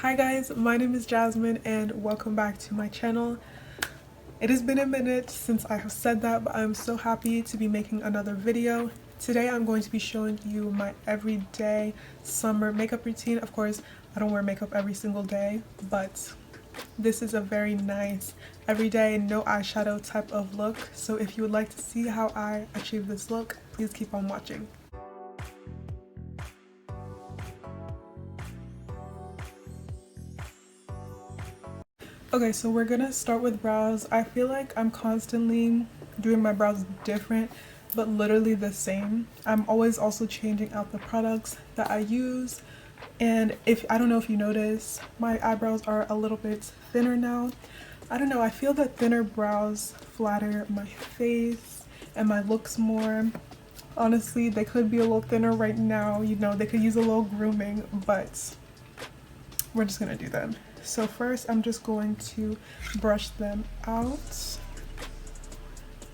Hi guys, my name is Jasmine and welcome back to my channel. It has been a minute since I have said that, but I'm so happy to be making another video. Today I'm going to be showing you my everyday summer makeup routine. Of course, I don't wear makeup every single day, but this is a very nice everyday no eyeshadow type of look. So if you would like to see how I achieve this look, please keep on watching. Okay, so we're gonna start with brows. I feel like I'm constantly doing my brows different, but literally the same. I'm always also changing out the products that I use. And I don't know if you notice, my eyebrows are a little bit thinner now. I don't know, I feel that thinner brows flatter my face and my looks more. Honestly, they could be a little thinner right now, you know, they could use a little grooming, but we're just gonna do them. So first I'm just going to brush them out.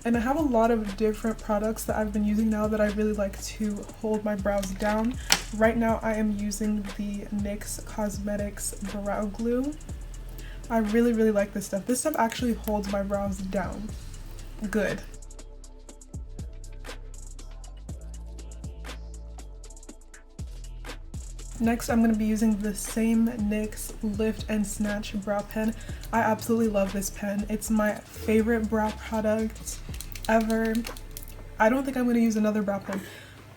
And I have a lot of different products that I've been using now that I really like to hold my brows down. Right now I am using the NYX Cosmetics Brow Glue. I really like this stuff. This stuff actually holds my brows down good. Next, I'm going to be using the same NYX Lift and Snatch brow pen. I absolutely love this pen. It's my favorite brow product ever. I don't think I'm going to use another brow pen.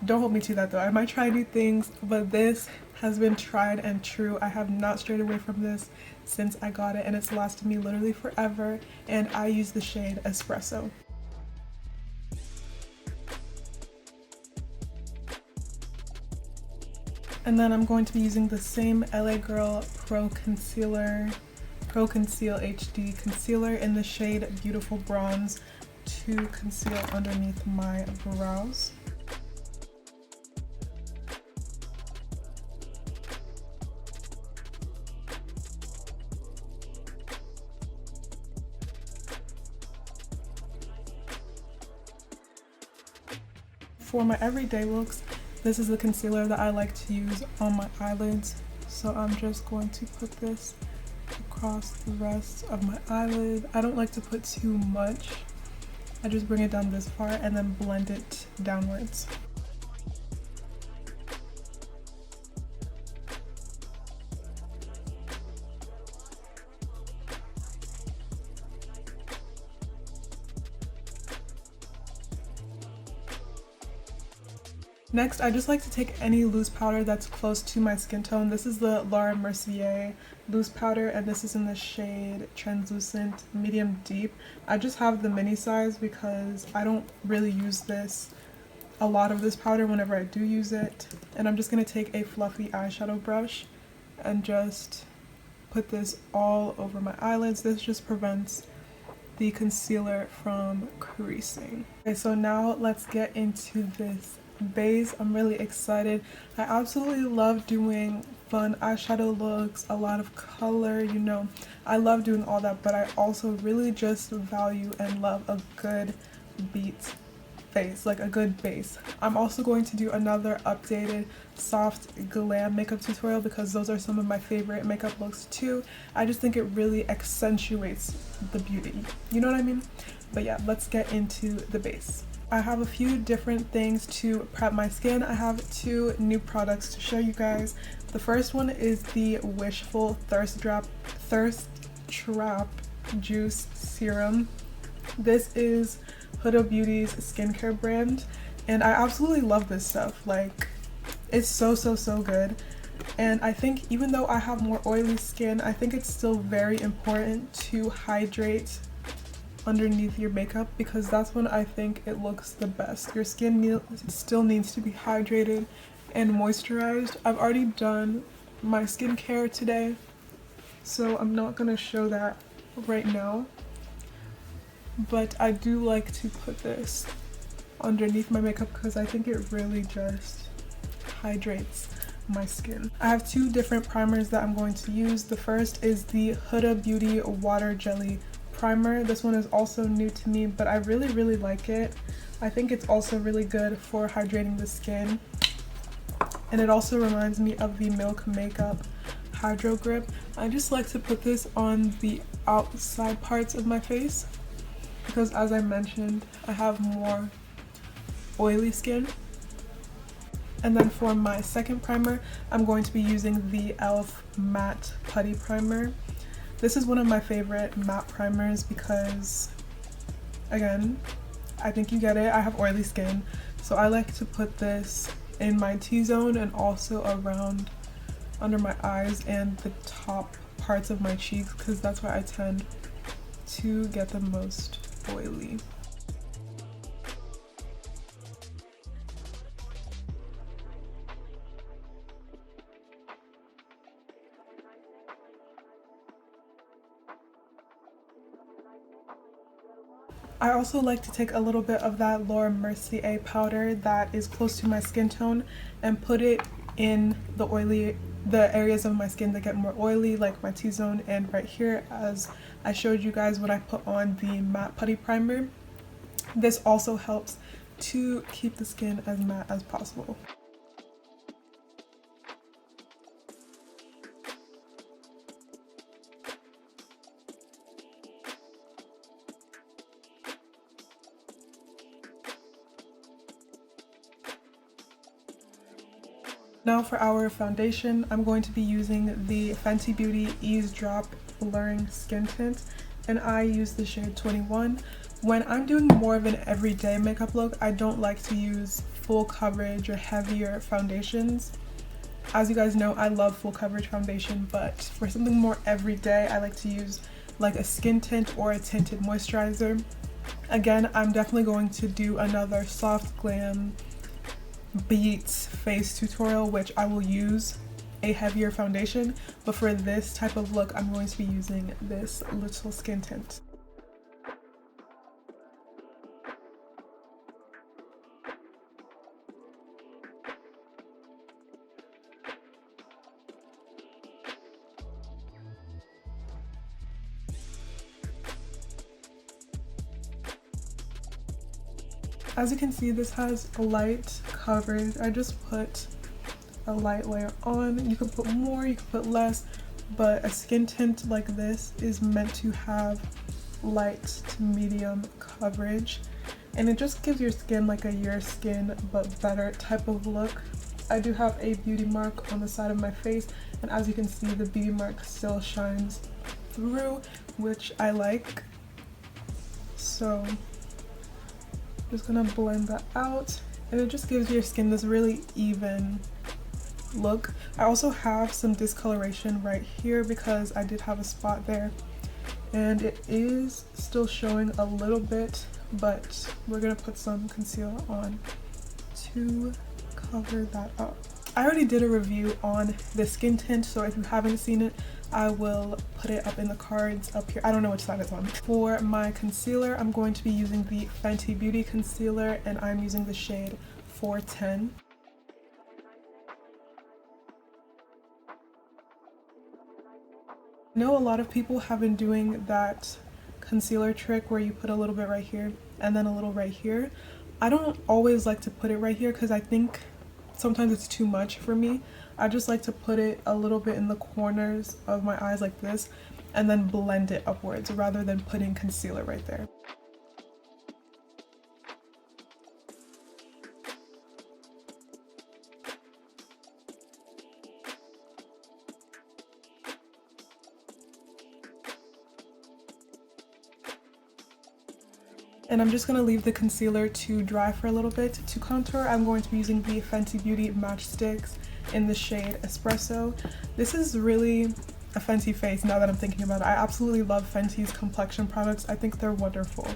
Don't hold me to that though. I might try new things, but this has been tried and true. I have not strayed away from this since I got it, and it's lasted me literally forever, and I use the shade Espresso. And then I'm going to be using the same LA Girl Pro Conceal HD Concealer in the shade Beautiful Bronze to conceal underneath my brows. For my everyday looks, this is the concealer that I like to use on my eyelids. So I'm just going to put this across the rest of my eyelid. I don't like to put too much. I just bring it down this far and then blend it downwards. Next, I just like to take any loose powder that's close to my skin tone. This is the Laura Mercier loose powder, and this is in the shade Translucent Medium Deep. I just have the mini size because I don't really use a lot of this powder whenever I do use it. And I'm just going to take a fluffy eyeshadow brush and just put this all over my eyelids. This just prevents the concealer from creasing. Okay, so now let's get into this base. I'm really excited. I absolutely love doing fun eyeshadow looks, a lot of color, you know. I love doing all that, but I also really just value and love a good beat face, like a good base. I'm also going to do another updated soft glam makeup tutorial because those are some of my favorite makeup looks too. I just think it really accentuates the beauty, you know what I mean? But yeah, let's get into the base. I have a few different things to prep my skin. I have two new products to show you guys. The first one is the Wishful Thirst Trap Juice Serum. This is Huda Beauty's skincare brand, and I absolutely love this stuff. Like, it's so good. And I think even though I have more oily skin, I think it's still very important to hydrate underneath your makeup because that's when I think it looks the best. Your skin still needs to be hydrated and moisturized. I've already done my skincare today, so I'm not gonna show that right now, but I do like to put this underneath my makeup because I think it really just hydrates my skin. I have two different primers that I'm going to use. The first is the Huda Beauty Water Jelly Primer. This one is also new to me, but I really like it. I think it's also really good for hydrating the skin, and it also reminds me of the Milk Makeup Hydro Grip. I just like to put this on the outside parts of my face because, as I mentioned, I have more oily skin. And then for my second primer, I'm going to be using the e.l.f. Matte Putty Primer. This is one of my favorite matte primers because, again, I think you get it, I have oily skin, so I like to put this in my T-zone and also around under my eyes and the top parts of my cheeks because that's where I tend to get the most oily. I also like to take a little bit of that Laura Mercier powder that is close to my skin tone and put it in the areas of my skin that get more oily, like my T-zone and right here, as I showed you guys when I put on the matte putty primer. This also helps to keep the skin as matte as possible. Now for our foundation, I'm going to be using the Fenty Beauty Ease Drop Blurring Skin Tint, and I use the shade 21. When I'm doing more of an everyday makeup look, I don't like to use full coverage or heavier foundations. As you guys know, I love full coverage foundation, but for something more everyday, I like to use like a skin tint or a tinted moisturizer. Again, I'm definitely going to do another soft glam beats face tutorial, which I will use a heavier foundation, but for this type of look I'm going to be using this little skin tint. As you can see, this has a light coverage. I just put a light layer on. You can put more, you can put less, but a skin tint like this is meant to have light to medium coverage, and it just gives your skin like a your skin but better type of look. I do have a beauty mark on the side of my face, and as you can see, the beauty mark still shines through, which I like. So just gonna blend that out, and it just gives your skin this really even look. I also have some discoloration right here because I did have a spot there, and it is still showing a little bit, but we're gonna put some concealer on to cover that up. I already did a review on the skin tint, so if you haven't seen it, I will put it up in the cards up here. I don't know which side it's on. For my concealer, I'm going to be using the Fenty Beauty concealer, and I'm using the shade 410. I know a lot of people have been doing that concealer trick where you put a little bit right here and then a little right here. I don't always like to put it right here because I think sometimes it's too much for me. I just like to put it a little bit in the corners of my eyes like this and then blend it upwards rather than putting concealer right there. And I'm just going to leave the concealer to dry for a little bit. To contour, I'm going to be using the Fenty Beauty Matchsticks in the shade Espresso. This is really a Fenty face now that I'm thinking about it. I absolutely love Fenty's complexion products. I think they're wonderful.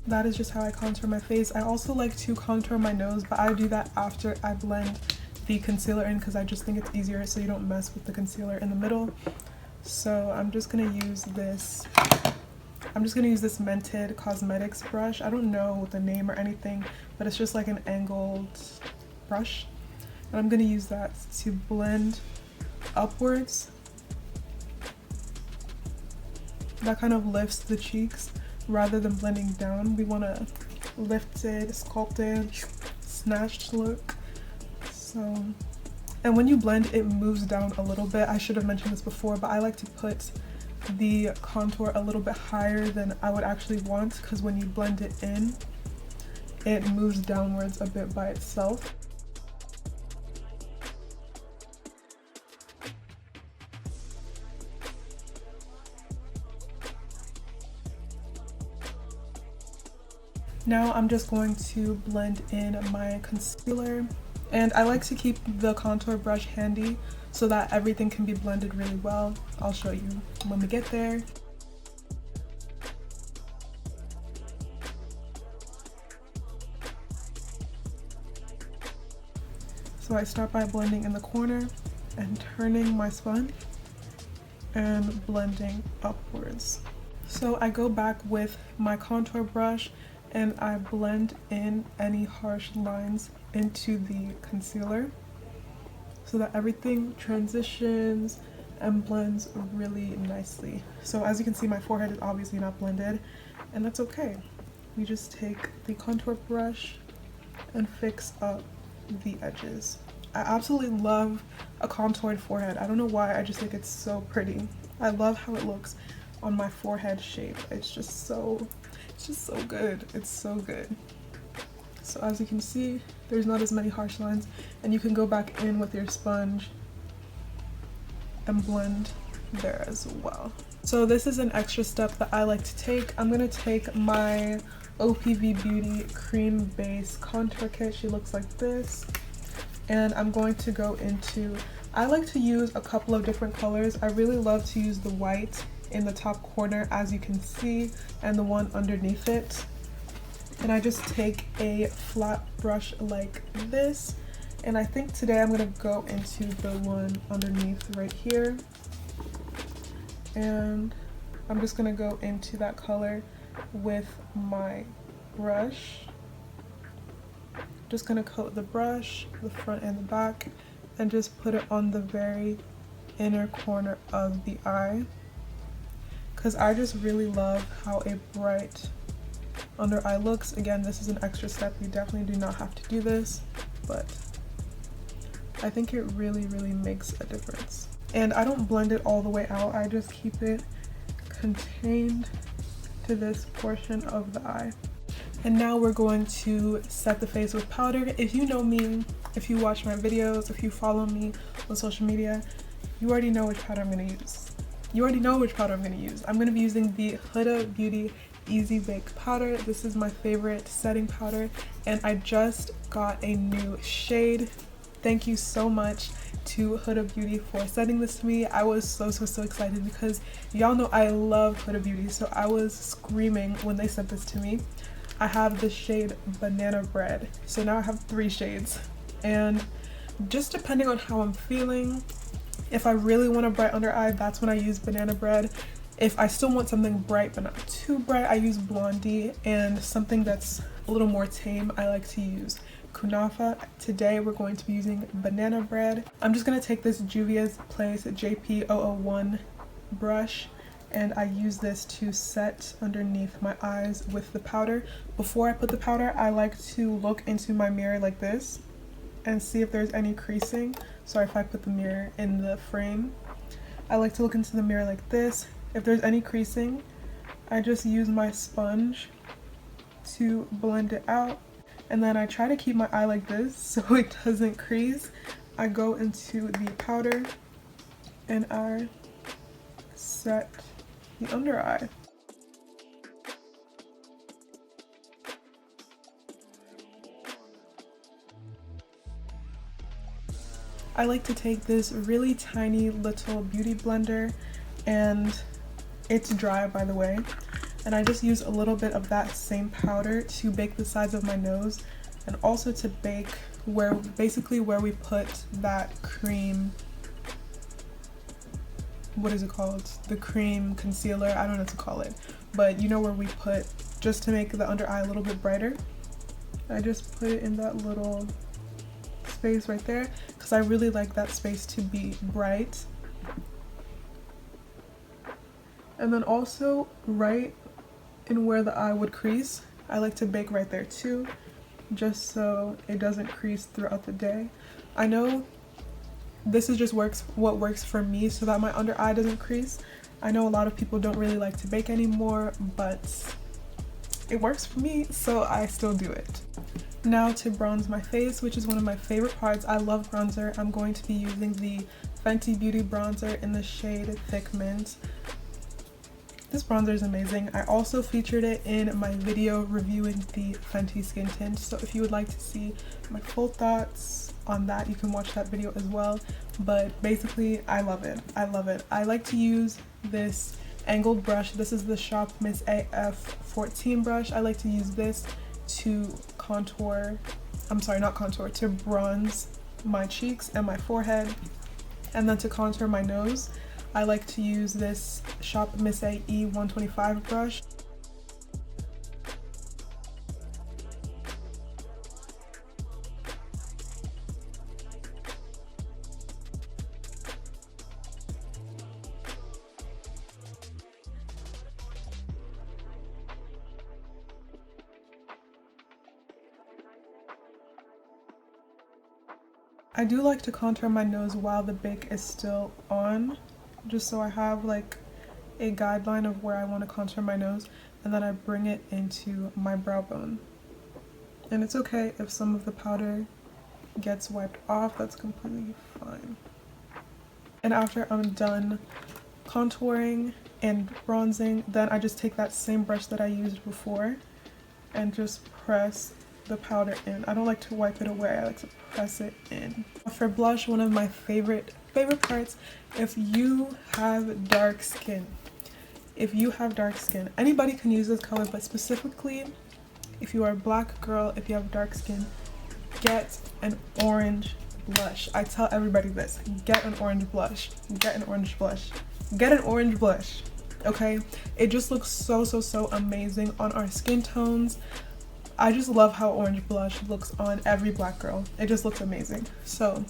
That is just how I contour my face. I also like to contour my nose, but I do that after I blend the concealer in because I just think it's easier so you don't mess with the concealer in the middle. So I'm just gonna use this Mented Cosmetics brush. I don't know the name or anything, but it's just like an angled brush. And I'm gonna use that to blend upwards that kind of lifts the cheeks rather than blending down. We want a lifted, sculpted, snatched look. So, and when you blend, it moves down a little bit. I should have mentioned this before, but I like to put the contour a little bit higher than I would actually want, because when you blend it in, it moves downwards a bit by itself. Now I'm just going to blend in my concealer, and I like to keep the contour brush handy so that everything can be blended really well. I'll show you when we get there. So I start by blending in the corner and turning my sponge and blending upwards. So I go back with my contour brush and I blend in any harsh lines into the concealer so that everything transitions and blends really nicely. So as you can see, my forehead is obviously not blended, and that's okay. You just take the contour brush and fix up the edges. I absolutely love a contoured forehead. I don't know why, I just think it's so pretty. I love how it looks on my forehead shape. It's just so good. It's so good. So as you can see, there's not as many harsh lines, and you can go back in with your sponge and blend there as well. So this is an extra step that I like to take. I'm gonna take my OPV Beauty Cream Base Contour Kit. She looks like this. And I'm going to go into, I like to use a couple of different colors. I really love to use the white in the top corner, as you can see, and the one underneath it. And I just take a flat brush like this, and I think today I'm gonna go into the one underneath right here, and I'm just gonna go into that color with my brush. Just gonna coat the brush, the front and the back, and just put it on the very inner corner of the eye, because I just really love how a bright under eye looks. Again, this is an extra step. You definitely do not have to do this, but I think it really makes a difference. And I don't blend it all the way out. I just keep it contained to this portion of the eye. And now we're going to set the face with powder. If you know me, if you watch my videos, if you follow me on social media, you already know which powder I'm gonna use. You already know which powder I'm gonna use. I'm gonna be using the Huda Beauty Easy Bake Powder. This is my favorite setting powder, and I just got a new shade. Thank you so much to Huda Beauty for sending this to me. I was so excited because y'all know I love Huda Beauty, so I was screaming when they sent this to me. I have the shade Banana Bread, so now I have 3 shades, and just depending on how I'm feeling, if I really want a bright under eye, that's when I use Banana Bread. If I still want something bright but not too bright, I use Blondie, and something that's a little more tame, I like to use Kunafa. Today we're going to be using Banana Bread. I'm just going to take this Juvia's Place JP001 brush, and I use this to set underneath my eyes with the powder. Before I put the powder, I like to look into my mirror like this and see if there's any creasing. Sorry if I put the mirror in the frame. I like to look into the mirror like this. If there's any creasing, I just use my sponge to blend it out, and then I try to keep my eye like this so it doesn't crease. I go into the powder and I set the under eye. I like to take this really tiny little beauty blender, and it's dry by the way, and I just use a little bit of that same powder to bake the sides of my nose, and also to bake basically where we put that cream, what is it called? The cream concealer, I don't know what to call it, but you know where we put, just to make the under eye a little bit brighter. I just put it in that little space right there because I really like that space to be bright. And then also right in where the eye would crease, I like to bake right there too, just so it doesn't crease throughout the day. I know this is just what works for me so that my under eye doesn't crease. I know a lot of people don't really like to bake anymore, but it works for me, so I still do it. Now to bronze my face, which is one of my favorite parts. I love bronzer. I'm going to be using the Fenty Beauty bronzer in the shade Thick Mint. This bronzer is amazing. I also featured it in my video reviewing the Fenty skin tint, so if you would like to see my full thoughts on that, you can watch that video as well. But basically, I love it. I love it. I like to use this angled brush. This is the Shop Miss AF 14 brush. I like to use this to contour, to bronze my cheeks and my forehead, and then to contour my nose, I like to use this Shop Miss AE 125 brush. I do like to contour my nose while the bake is still on, just so I have like a guideline of where I want to contour my nose, and then I bring it into my brow bone. And it's okay if some of the powder gets wiped off, that's completely fine. And after I'm done contouring and bronzing, then I just take that same brush that I used before and just press the powder in. I don't like to wipe it away, I like to press it in. For blush, one of my favorite parts, if you have dark skin, anybody can use this color, but specifically if you are a black girl, if you have dark skin, get an orange blush. I tell everybody this, get an orange blush, get an orange blush, get an orange blush, okay? It just looks so amazing on our skin tones. I just love how orange blush looks on every black girl. It just looks amazing. So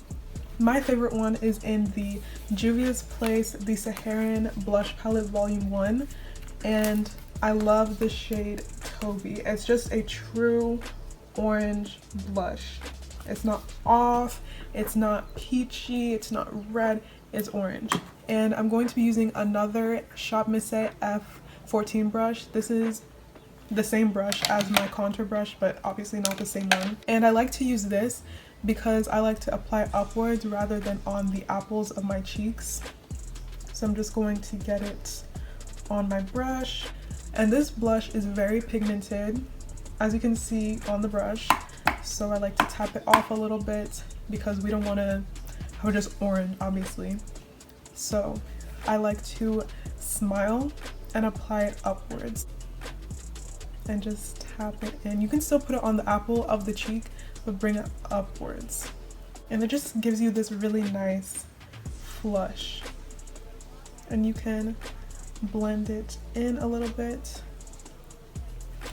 my favorite one is in the Juvia's Place, the Saharan Blush Palette Volume 1, and I love the shade Toby. It's just a true orange blush. It's not off, it's not peachy, it's not red, it's orange. And I'm going to be using another Shop Miss F14 brush. This is the same brush as my contour brush, but obviously not the same one. And I like to use this because I like to apply upwards rather than on the apples of my cheeks. So I'm just going to get it on my brush. And this blush is very pigmented, as you can see on the brush. So I like to tap it off a little bit because we don't want to have just orange, obviously. So I like to smile and apply it upwards and just tap it in. You can still put it on the apple of the cheek, but bring it upwards. And it just gives you this really nice flush. And you can blend it in a little bit.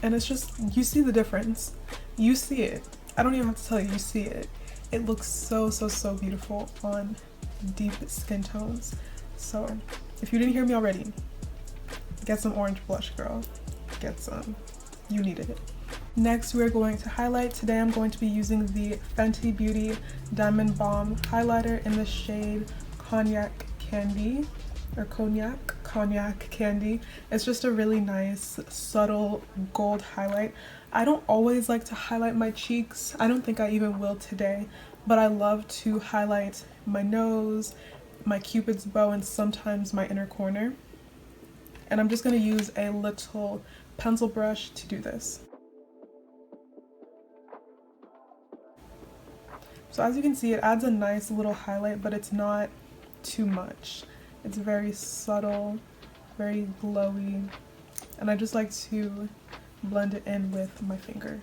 And it's just, you see the difference. You see it. I don't even have to tell you, you see it. It looks so beautiful on deep skin tones. So if you didn't hear me already, get some orange blush, girl. Get some. You needed it. Next, we're going to highlight. Today I'm going to be using the Fenty Beauty Diamond Bomb highlighter in the shade Cognac Candy, or Cognac Candy. It's just a really nice, subtle gold highlight. I don't always like to highlight my cheeks. I don't think I even will today, but I love to highlight my nose, my cupid's bow, and sometimes my inner corner. And I'm just going to use a little pencil brush to do this. So as you can see, it adds a nice little highlight, but it's not too much. It's very subtle, very glowy, and I just like to blend it in with my finger.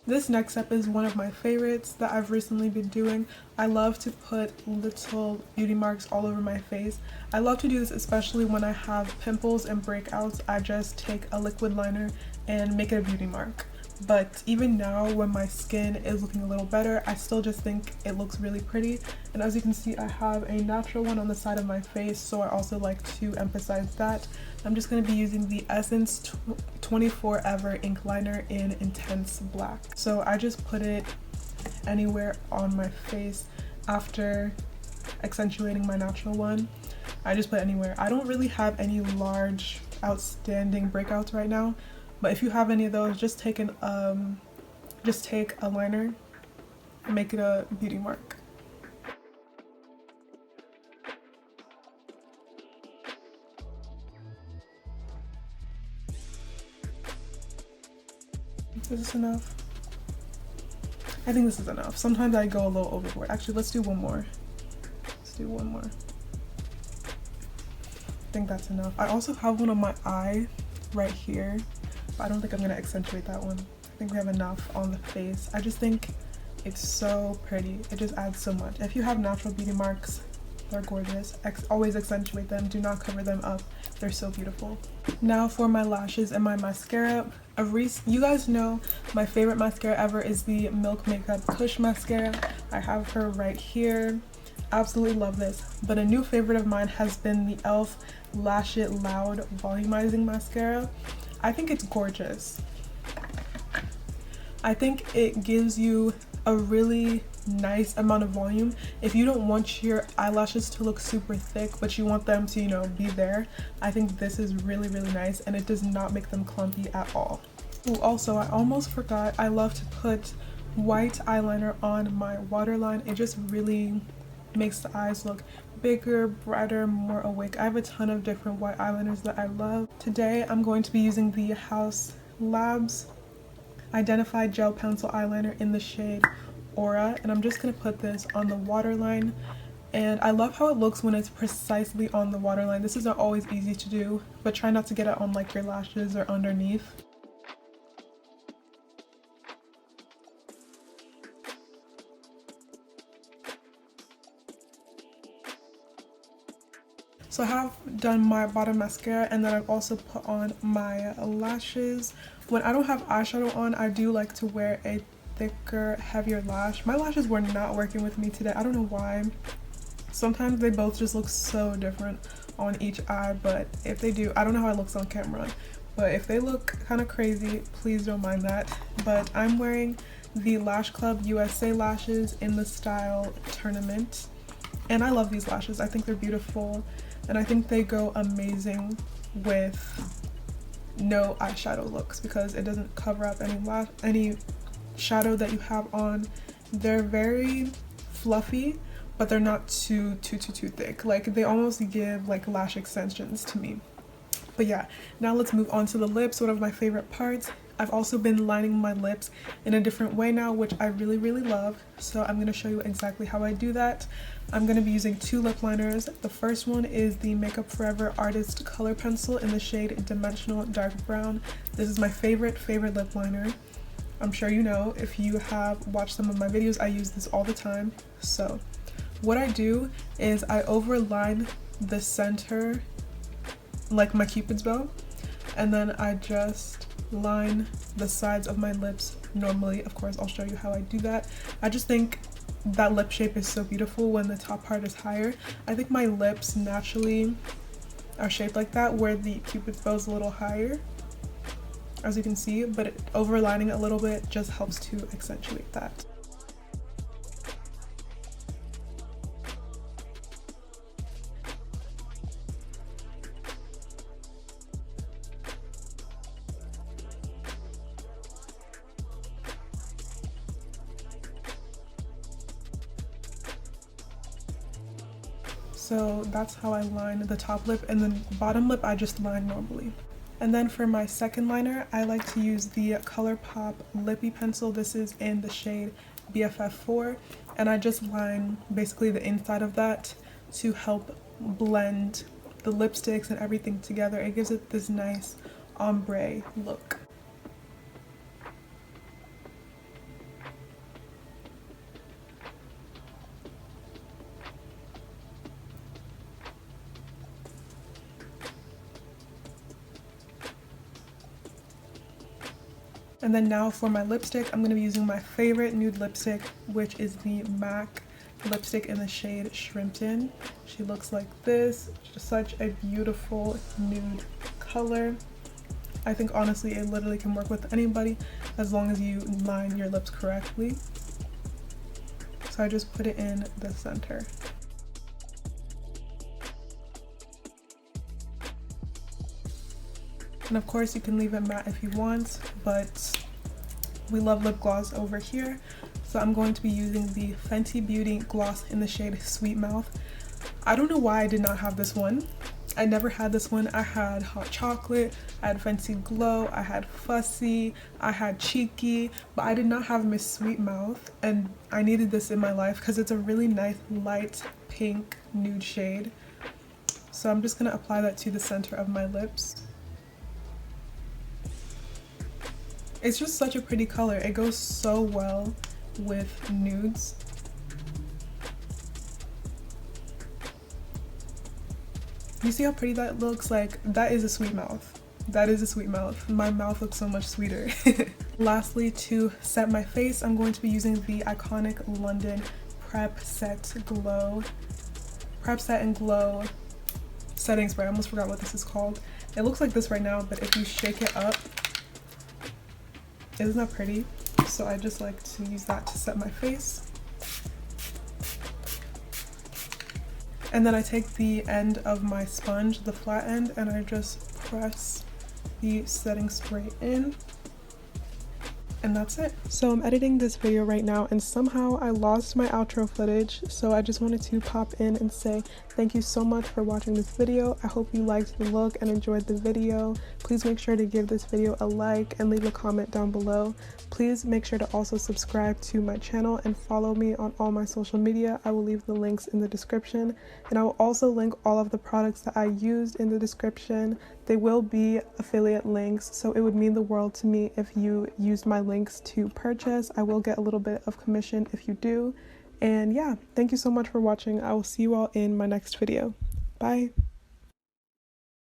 This next step is one of my favorites that I've recently been doing. I love to put little beauty marks all over my face. I love to do this especially when I have pimples and breakouts. I just take a liquid liner and make it a beauty mark. but even now when my skin is looking a little better, I still just think it looks really pretty. And as you can see, I have a natural one on the side of my face, so I also like to emphasize that. I'm just going to be using the Essence 24 Ever ink liner in Intense Black. So I just put it anywhere on my face after accentuating my natural one. I just put anywhere. I don't really have any large outstanding breakouts right now, but if you have any of those, just take a liner and make it a beauty mark. Is this enough? I think this is enough. Sometimes I go a little overboard. Actually, let's do one more. Let's do one more. I think that's enough. I also have one on my eye right here, but I don't think I'm gonna accentuate that one. I think we have enough on the face. I just think it's so pretty. It just adds so much. If you have natural beauty marks, they're gorgeous. Always accentuate them. Do not cover them up. They're so beautiful. Now for my lashes and my mascara. You guys know my favorite mascara ever is the Milk Makeup Kush mascara. I have her right here. Absolutely love this. But a new favorite of mine has been the e.l.f. Lash It Loud Volumizing Mascara. I think it's gorgeous. I think it gives you a really nice amount of volume. If you don't want your eyelashes to look super thick, but you want them to, you know, be there, I think this is really, really nice, and it does not make them clumpy at all. Ooh, also, I almost forgot, I love to put white eyeliner on my waterline. It just really makes the eyes look bigger, brighter, more awake. I have a ton of different white eyeliners that I love. Today I'm going to be using the House Labs Identified Gel Pencil Eyeliner in the shade Aura, and I'm just going to put this on the waterline. And I love how it looks when it's precisely on the waterline. This isn't always easy to do, but try not to get it on like your lashes or underneath. So I have done my bottom mascara, and then I've also put on my lashes. When I don't have eyeshadow on, I do like to wear a thicker, heavier lash. My lashes were not working with me today. I don't know why. Sometimes they both just look so different on each eye, but if they do, I don't know how it looks on camera, but if they look kind of crazy, please don't mind that. But I'm wearing the Lash Club USA lashes in the style Tournament, and I love these lashes. I think they're beautiful, and I think they go amazing with no eyeshadow looks because it doesn't cover up any shadow that you have on. They're very fluffy, but they're not too thick. Like, they almost give like lash extensions to me. But yeah, now let's move on to the lips, one of my favorite parts. I've also been lining my lips in a different way now, which I really, really love. So I'm going to show you exactly how I do that. I'm going to be using two lip liners. The first one is the Makeup Forever Artist Color Pencil in the shade Dimensional Dark Brown. This is my favorite lip liner. I'm sure you know, if you have watched some of my videos, I use this all the time. So what I do is I overline the center like my Cupid's bow, and then I just line the sides of my lips normally. Of course, I'll show you how I do that. I just think that lip shape is so beautiful when the top part is higher. I think my lips naturally are shaped like that, where the Cupid's bow is a little higher, as you can see, but overlining it a little bit just helps to accentuate that. So that's how I line the top lip, and then bottom lip I just line normally. And then for my second liner, I like to use the ColourPop Lippy Pencil. This is in the shade BFF4, and I just line basically the inside of that to help blend the lipsticks and everything together. It gives it this nice ombre look. And then now for my lipstick, I'm going to be using my favorite nude lipstick, which is the MAC lipstick in the shade Shrimpton. She looks like this, just such a beautiful nude color. I think honestly it literally can work with anybody as long as you line your lips correctly. So I just put it in the center. And of course you can leave it matte if you want, but we love lip gloss over here. So I'm going to be using the Fenty Beauty gloss in the shade Sweet Mouth. I don't know why I did not have this one. I never had this one. I had Hot Chocolate, I had Fenty Glow, I had Fussy, I had Cheeky, but I did not have Miss Sweet Mouth, and I needed this in my life because it's a really nice light pink nude shade. So I'm just gonna apply that to the center of my lips. It's just such a pretty color. It goes so well with nudes. You see how pretty that looks? Like, that is a sweet mouth. That is a sweet mouth. My mouth looks so much sweeter. Lastly, to set my face, I'm going to be using the iconic London Prep Set and Glow setting spray. I almost forgot what this is called. It looks like this right now, but if you shake it up, isn't that pretty? So I just like to use that to set my face. And then I take the end of my sponge, the flat end, and I just press the setting spray in. And that's it. So I'm editing this video right now and somehow I lost my outro footage, so I just wanted to pop in and say thank you so much for watching this video. I hope you liked the look and enjoyed the video. Please make sure to give this video a like and leave a comment down below. Please make sure to also subscribe to my channel and follow me on all my social media. I will leave the links in the description, and I will also link all of the products that I used in the description. They will be affiliate links, so it would mean the world to me if you used my links to purchase. I will get a little bit of commission if you do. And yeah, thank you so much for watching. I will see you all in my next video. Bye.